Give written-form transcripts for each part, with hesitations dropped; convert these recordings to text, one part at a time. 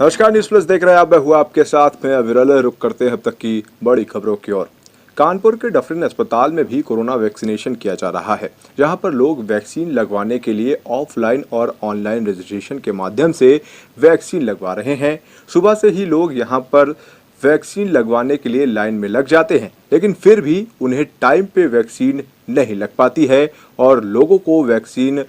नमस्कार, news plus देख रहे हैं आप। मैं हुआ आपके साथ में अविरल। रुक करते हैं अब तक की बड़ी खबरों की ओर। कानपुर के डफरिन अस्पताल में भी कोरोना वैक्सीनेशन किया जा रहा है, जहां पर लोग वैक्सीन लगवाने के लिए ऑफलाइन और ऑनलाइन रजिस्ट्रेशन के माध्यम से वैक्सीन लगवा रहे हैं। सुबह से ही लोग यहां पर वैक्सीन लगवाने के लिए लाइन में लग जाते हैं, लेकिन फिर भी उन्हें टाइम पे वैक्सीन नहीं लग पाती है और लोगों को वैक्सीन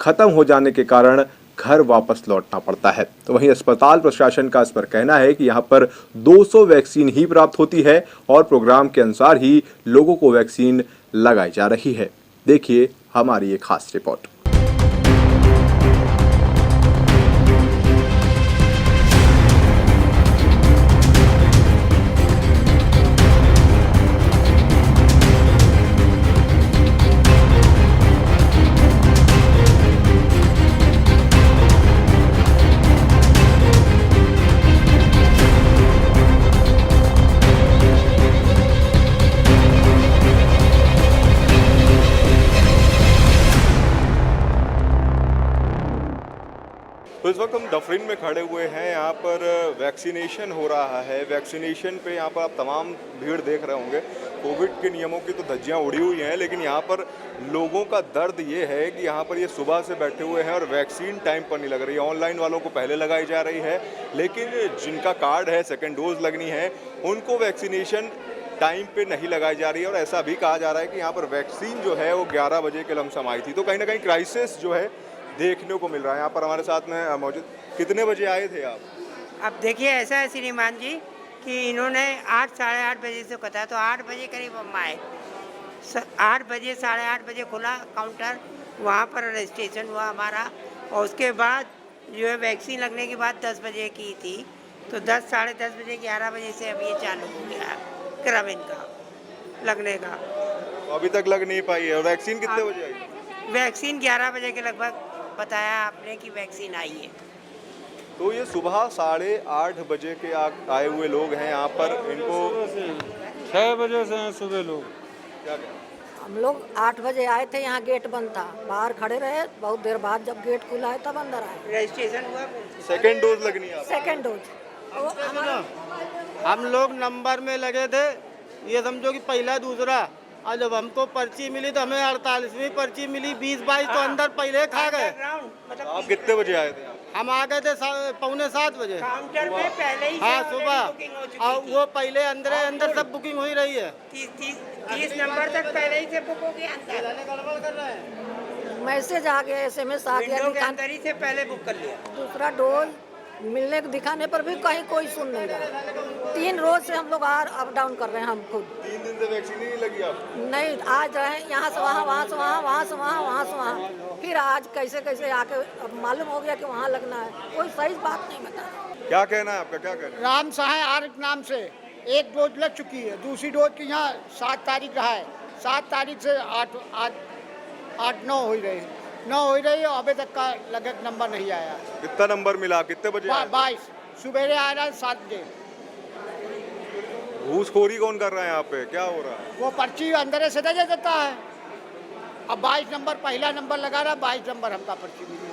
खत्म हो जाने के कारण घर वापस लौटना पड़ता है। तो वहीं अस्पताल प्रशासन का इस पर कहना है कि यहाँ पर 200 वैक्सीन ही प्राप्त होती है और प्रोग्राम के अनुसार ही लोगों को वैक्सीन लगाई जा रही है। देखिए हमारी एक खास रिपोर्ट। तो इस वक्त हम डफरिन में खड़े हुए हैं। यहाँ पर वैक्सीनेशन हो रहा है। वैक्सीनेशन पे यहाँ पर आप तमाम भीड़ देख रहे होंगे। कोविड के नियमों की तो धज्जियाँ उड़ी हुई हैं, लेकिन यहाँ पर लोगों का दर्द ये है कि यहाँ पर ये सुबह से बैठे हुए हैं और वैक्सीन टाइम पर नहीं लग रही है। ऑनलाइन वालों को पहले लगाई जा रही है, लेकिन जिनका कार्ड है, सेकेंड डोज लगनी है, उनको वैक्सीनेशन टाइम पे नहीं लगाई जा रही है। और ऐसा भी कहा जा रहा है कि यहाँ पर वैक्सीन जो है वो 11 बजे के लमसम आई थी। तो कहीं ना कहीं क्राइसिस जो है देखने को मिल रहा है। यहाँ पर हमारे साथ में मौजूद, कितने बजे आए थे आप? अब देखिए, ऐसा है श्रीमान जी कि इन्होंने 8 साढ़े 8 बजे से कहा, तो 8 बजे करीब हम आए। 8 बजे साढ़े 8 बजे खुला काउंटर, वहाँ पर रजिस्ट्रेशन हुआ हमारा। और उसके बाद जो है वैक्सीन लगने के बाद 10 बजे की थी, तो 10 साढ़े 10 बजे 11 बजे से अब ये चालू हो गया क्रम इनका लगने का। तो अभी तक लग नहीं पाई है। वैक्सीन कितने बजे आई? वैक्सीन 11 बजे के लगभग बताया आपने कि वैक्सीन आई है। तो ये सुबह 8:30 बजे के आए हुए लोग हैं यहाँ पर। इनको 6 बजे से हैं सुबह लोग। क्या कहना? हम लोग 8 बजे आए थे, यहाँ गेट बंद था, बाहर खड़े रहे। बहुत देर बाद जब गेट खुला है तब अंदर आए। रजिस्ट्रेशन हुआ, सेकेंड डोज लगनी है? Second dose. हम लोग नंबर में लगे थे, ये समझो कि पहला दूसरा। और जब हमको पर्ची मिली तो हमें 48वीं पर्ची मिली। 20-22 तो अंदर पहले खा गए। आप कितने बजे आए थे? हम आ गए थे 6:45 बजे। काउंटर पे पहले ही हाँ, से सुबह। बुकिंग हो चुकी और थी। वो पहले अंदर सब बुकिंग हो ही रही है। 30 नंबर तक पहले ही से बुक हो गया। गड़बड़ कर रहे हैं। मैसेज आ गया, SMS आ गया, विंडो के अंदर ही से पहले बुक कर लिया। दूसरा डोज मिलने को दिखाने पर भी कहीं कोई सुन नहीं रहा। 3 रोज से हम लोग अप डाउन कर रहे हैं। हम खुद 3 दिन से वैक्सीन ही नहीं लगी आप? नहीं, आज रहे यहाँ से वहाँ, वहाँ से वहाँ, वहाँ से वहाँ, वहाँ से वहाँ, फिर आज कैसे कैसे आके अब मालूम हो गया कि वहाँ लगना है। कोई सही बात नहीं बता। क्या कहना है आपका? क्या कहना है? राम सहाय आर्क नाम से एक डोज लग चुकी है। दूसरी डोज की यहाँ 7 तारीख रहा है। 7 तारीख से 8-9 हो रही है। 9 हो रही है। अभी तक का लगभग नंबर नहीं आया। कितना नंबर मिला? कितने बजे आए? 22 सुबह आ रहा है 7 बजे। घूसखोरी कौन कर रहा है यहाँ पे? क्या हो रहा है? वो पर्ची अंदर से दे देता है। अब 22 नंबर पहला नंबर लगा रहा, 22 नंबर हमका पर्ची मिली।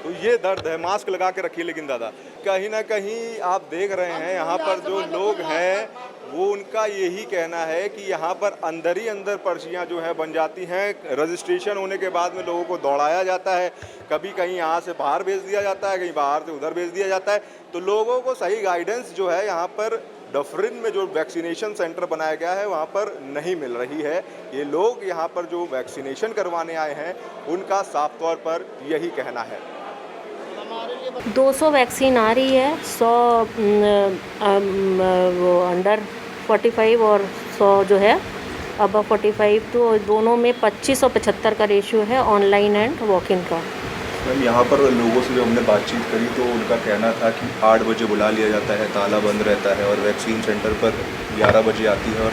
तो ये दर्द है। मास्क लगा के रखिए। लेकिन दादा, कहीं ना कहीं आप देख रहे हैं यहाँ पर जो लोग हैं, वो उनका यही कहना है कि यहाँ पर अंदर ही अंदर पर्चियाँ जो है बन जाती हैं। रजिस्ट्रेशन होने के बाद में लोगों को दौड़ाया जाता है। कभी कहीं यहाँ से बाहर भेज दिया जाता है, कहीं बाहर से उधर भेज दिया जाता है। तो लोगों को सही गाइडेंस जो है यहाँ पर डफरिन में जो वैक्सीनेशन सेंटर बनाया गया है वहाँ पर नहीं मिल रही है। ये लोग यहाँ पर जो वैक्सीनेशन करवाने आए हैं, उनका साफ तौर पर यही कहना है। 200 वैक्सीन आ रही है। 100 वो अंडर 45 और 100 जो है अब 45। तो दोनों में 25 और 75 का रेशियो है, ऑनलाइन एंड वॉक इन का। मैम, यहाँ पर लोगों से जो हमने बातचीत करी तो उनका कहना था कि 8 बजे बुला लिया जाता है, ताला बंद रहता है, और वैक्सीन सेंटर पर 11 बजे आती है। और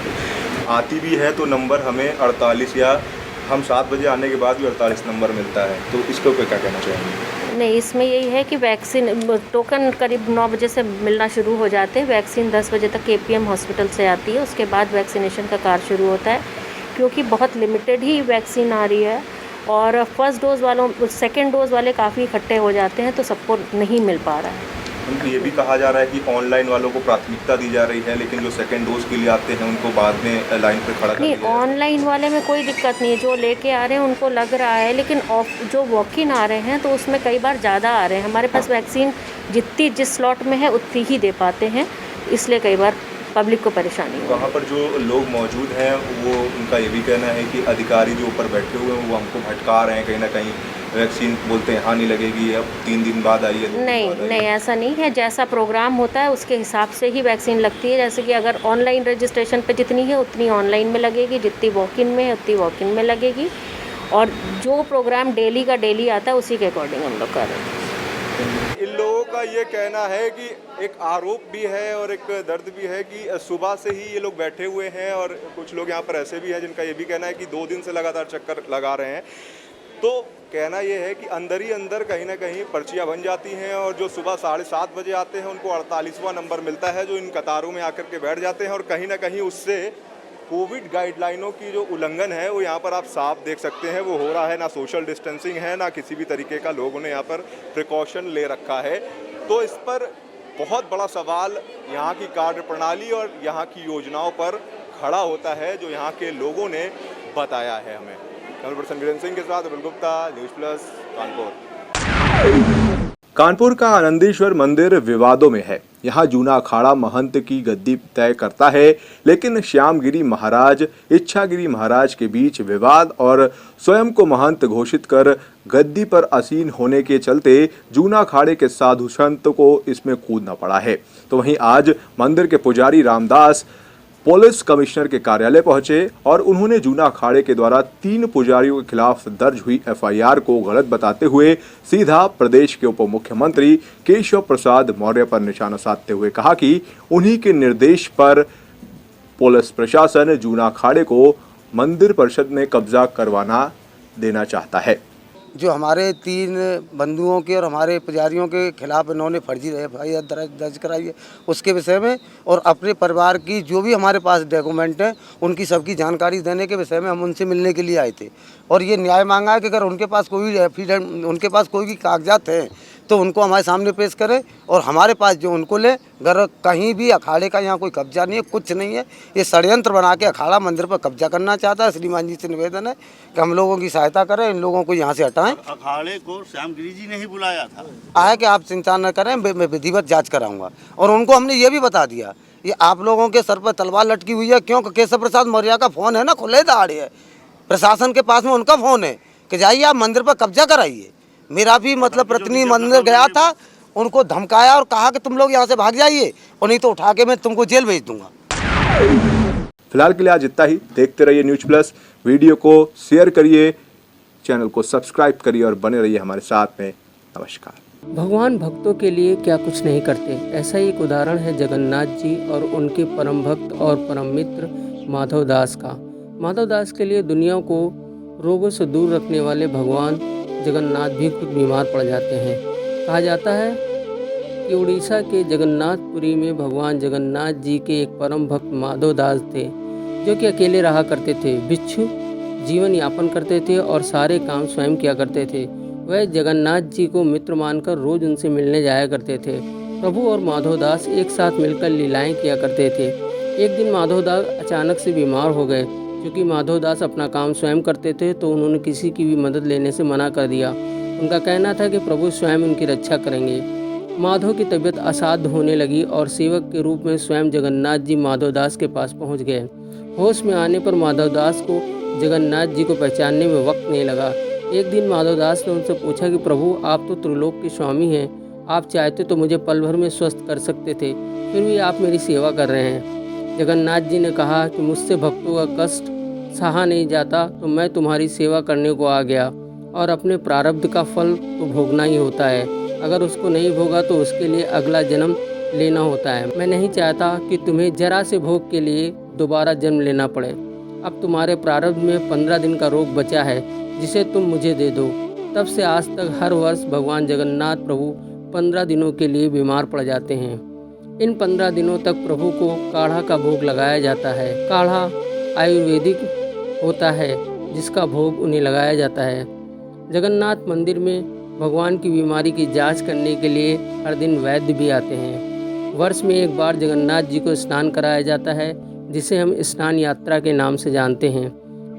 आती भी है तो नंबर हमें 48, या हम 7 बजे आने के बाद भी 48 नंबर मिलता है। तो इसके ऊपर क्या कहना चाहेंगे? नहीं, इसमें यही है कि वैक्सीन टोकन करीब 9 बजे से मिलना शुरू हो जाते हैं। वैक्सीन 10 बजे तक KPM हॉस्पिटल से आती है। उसके बाद वैक्सीनेशन का कार्य शुरू होता है, क्योंकि बहुत लिमिटेड ही वैक्सीन आ रही है। और फर्स्ट डोज़ वालों, सेकेंड डोज़ वाले काफ़ी इकट्ठे हो जाते हैं, तो सबको नहीं मिल पा रहा है। उनको ये भी कहा जा रहा है कि ऑनलाइन वालों को प्राथमिकता दी जा रही है, लेकिन जो सेकंड डोज के लिए आते हैं उनको बाद में लाइन पर खड़ा कर नहीं, दिया जाए। ऑनलाइन वाले में कोई दिक्कत नहीं है, जो लेके आ रहे हैं उनको लग रहा है, लेकिन जो वॉक इन आ रहे हैं तो उसमें कई बार ज़्यादा आ रहे हैं। हमारे पास वैक्सीन जितनी जिस स्लॉट में है उतनी ही दे पाते हैं, इसलिए कई बार पब्लिक को परेशानी हो। वहाँ पर जो लोग मौजूद हैं वो उनका ये भी कहना है कि अधिकारी जो ऊपर बैठे हुए हैं वो हमको भटका रहे हैं, कहीं ना कहीं वैक्सीन बोलते हैं हाँ नहीं लगेगी, अब 3 दिन बाद आई है, 2 दिन नहीं बाद आई नहीं, है। ऐसा नहीं है। जैसा प्रोग्राम होता है उसके हिसाब से ही वैक्सीन लगती है। जैसे कि अगर ऑनलाइन रजिस्ट्रेशन पे जितनी है उतनी ऑनलाइन में लगेगी, जितनी वॉक इन में है उतनी वॉक इन में लगेगी, और जो प्रोग्राम डेली का डेली आता है उसी के अकॉर्डिंग हम लोग कर रहे हैं। इन लोगों का ये कहना है कि एक आरोप भी है और एक दर्द भी है कि सुबह से ही ये लोग बैठे हुए हैं, और कुछ लोग यहाँ पर ऐसे भी हैं जिनका ये भी कहना है कि 2 दिन से लगातार चक्कर लगा रहे हैं। तो कहना ये है कि अंदर ही अंदर कहीं ना कहीं पर्चियाँ बन जाती हैं, और जो सुबह 7:30 बजे आते हैं उनको 48वां नंबर मिलता है, जो इन कतारों में आकर के बैठ जाते हैं, और कहीं ना कहीं उससे कोविड गाइडलाइनों की जो उल्लंघन है वो यहाँ पर आप साफ देख सकते हैं वो हो रहा है। ना सोशल डिस्टेंसिंग है, ना किसी भी तरीके का लोगों ने यहाँ पर प्रिकॉशन ले रखा है। तो इस पर बहुत बड़ा सवाल यहाँ की कार्य प्रणाली और यहाँ की योजनाओं पर खड़ा होता है, जो यहाँ के लोगों ने बताया है हमें। कैमरा पर्सन वीरेंद्र सिंह के साथ अभिल गुप्ता, न्यूज़ प्लस, कानपुर। कानपुर का आनंदेश्वर मंदिर विवादों में है। यहाँ जूना अखाड़ा महंत की गद्दी तय करता है, लेकिन श्यामगिरी महाराज, इच्छागिरी महाराज के बीच विवाद और स्वयं को महंत घोषित कर गद्दी पर आसीन होने के चलते जूना अखाड़े के साधु संत को इसमें कूदना पड़ा है। तो वहीं आज मंदिर के पुजारी रामदास पुलिस कमिश्नर के कार्यालय पहुंचे और उन्होंने जूना अखाड़े के द्वारा 3 पुजारियों के खिलाफ दर्ज हुई एफआईआर को गलत बताते हुए सीधा प्रदेश के उप मुख्यमंत्री केशव प्रसाद मौर्य पर निशाना साधते हुए कहा कि उन्हीं के निर्देश पर पुलिस प्रशासन जूना अखाड़े को मंदिर परिषद में कब्जा करवाना देना चाहता है। जो हमारे 3 बंधुओं के और हमारे पुजारियों के खिलाफ इन्होंने फर्जी एफआईआर दर्ज कराई है, उसके विषय में और अपने परिवार की जो भी हमारे पास डॉक्यूमेंट हैं उनकी सबकी जानकारी देने के विषय में हम उनसे मिलने के लिए आए थे। और ये न्याय मांगा है कि अगर उनके पास कोई भी कागजात हैं तो उनको हमारे सामने पेश करें, और हमारे पास जो उनको ले। अगर कहीं भी अखाड़े का यहाँ कोई कब्जा नहीं है, कुछ नहीं है। ये षड्यंत्र बना के अखाड़ा मंदिर पर कब्जा करना चाहता है। श्रीमान जी से निवेदन है कि हम लोगों की सहायता करें, इन लोगों को यहाँ से हटाएं। अखाड़े को श्यामगिरी जी ने ही बुलाया था। आया कि आप चिंता न करें, मैं विधिवत जाँच कराऊँगा। और उनको हमने ये भी बता दिया, ये आप लोगों के सर पर तलवार लटकी हुई है, क्योंकि केशव प्रसाद मौर्य का फ़ोन है ना, खुले दहाड़े है, प्रशासन के पास में उनका फ़ोन है कि जाइए आप मंदिर पर कब्जा कराइए। मेरा भी मतलब प्रतिनिधि मंदिर गया था, उनको धमकाया और कहा कि तुम लोग यहाँ से भाग जाइए, और नहीं तो उठा के मैं तुमको जेल भेज दूंगा। फिलहाल के लिए आज इतना ही। देखते रहिए न्यूज़ प्लस, वीडियो को शेयर करिए, चैनल को सब्सक्राइब करिए और बने रहिए हमारे साथ में। नमस्कार। भगवान भक्तों के लिए क्या कुछ नहीं करते, ऐसा ही एक उदाहरण है जगन्नाथ जी और उनके परम भक्त और परम मित्र माधव दास का। माधव दास के लिए दुनिया को रोगों से दूर रखने वाले भगवान जगन्नाथ भी खुद बीमार पड़ जाते हैं। कहा जाता है कि उड़ीसा के जगन्नाथपुरी में भगवान जगन्नाथ जी के एक परम भक्त माधव दास थे, जो कि अकेले रहा करते थे, भिक्षु जीवन यापन करते थे और सारे काम स्वयं किया करते थे। वह जगन्नाथ जी को मित्र मानकर रोज उनसे मिलने जाया करते थे। प्रभु और माधव दास एक साथ मिलकर लीलाएं किया करते थे। एक दिन माधव दास अचानक से बीमार हो गए। क्योंकि माधव दास अपना काम स्वयं करते थे तो उन्होंने किसी की भी मदद लेने से मना कर दिया। उनका कहना था कि प्रभु स्वयं उनकी रक्षा करेंगे। माधव की तबीयत असाध्य होने लगी और सेवक के रूप में स्वयं जगन्नाथ जी माधव दास के पास पहुंच गए। होश में आने पर माधव दास को जगन्नाथ जी को पहचानने में वक्त नहीं लगा। एक दिन माधव दास ने उनसे पूछा कि प्रभु आप तो त्रिलोक के स्वामी हैं, आप चाहते तो मुझे पल भर में स्वस्थ कर सकते थे, फिर भी आप मेरी सेवा कर रहे हैं। जगन्नाथ जी ने कहा कि मुझसे भक्तों का कष्ट सहा नहीं जाता, तो मैं तुम्हारी सेवा करने को आ गया, और अपने प्रारब्ध का फल तो भोगना ही होता है। अगर उसको नहीं भोगा तो उसके लिए अगला जन्म लेना होता है। मैं नहीं चाहता कि तुम्हें जरा से भोग के लिए दोबारा जन्म लेना पड़े। अब तुम्हारे प्रारब्ध में 15 दिन का रोग बचा है, जिसे तुम मुझे दे दो। तब से आज तक हर वर्ष भगवान जगन्नाथ प्रभु 15 दिनों के लिए बीमार पड़ जाते हैं। इन 15 दिनों तक प्रभु को काढ़ा का भोग लगाया जाता है। काढ़ा आयुर्वेदिक होता है, जिसका भोग उन्हें लगाया जाता है। जगन्नाथ मंदिर में भगवान की बीमारी की जांच करने के लिए हर दिन वैद्य भी आते हैं। वर्ष में एक बार जगन्नाथ जी को स्नान कराया जाता है, जिसे हम स्नान यात्रा के नाम से जानते हैं।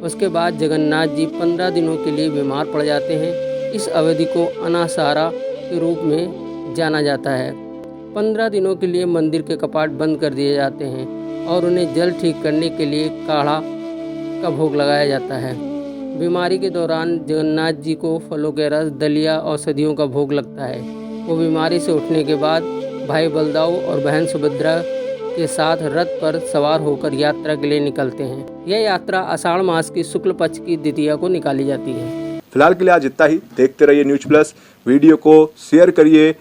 उसके बाद जगन्नाथ जी 15 दिनों के लिए बीमार पड़ जाते हैं। इस अवधि को अनासारा के रूप में जाना जाता है। 15 दिनों के लिए मंदिर के कपाट बंद कर दिए जाते हैं और उन्हें जल ठीक करने के लिए काढ़ा का भोग लगाया जाता है। बीमारी के दौरान जगन्नाथ जी को फलों के रस, दलिया, औषधियों का भोग लगता है। वो बीमारी से उठने के बाद भाई बलदाऊ और बहन सुभद्रा के साथ रथ पर सवार होकर यात्रा के लिए निकलते हैं। यह यात्रा आषाढ़ मास की शुक्ल पक्ष की द्वितीया को निकाली जाती है। फिलहाल के लिए आज इतना ही। देखते रहिए न्यूज प्लस। वीडियो को शेयर करिए,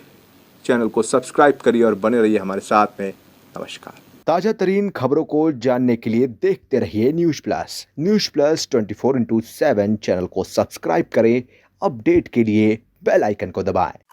चैनल को सब्सक्राइब करिए और बने रहिए हमारे साथ में। नमस्कार। ताजा तरीन खबरों को जानने के लिए देखते रहिए news plus. News plus 24/7 channel को सब्सक्राइब करें। अपडेट के लिए बेल आइकन को दबाएं।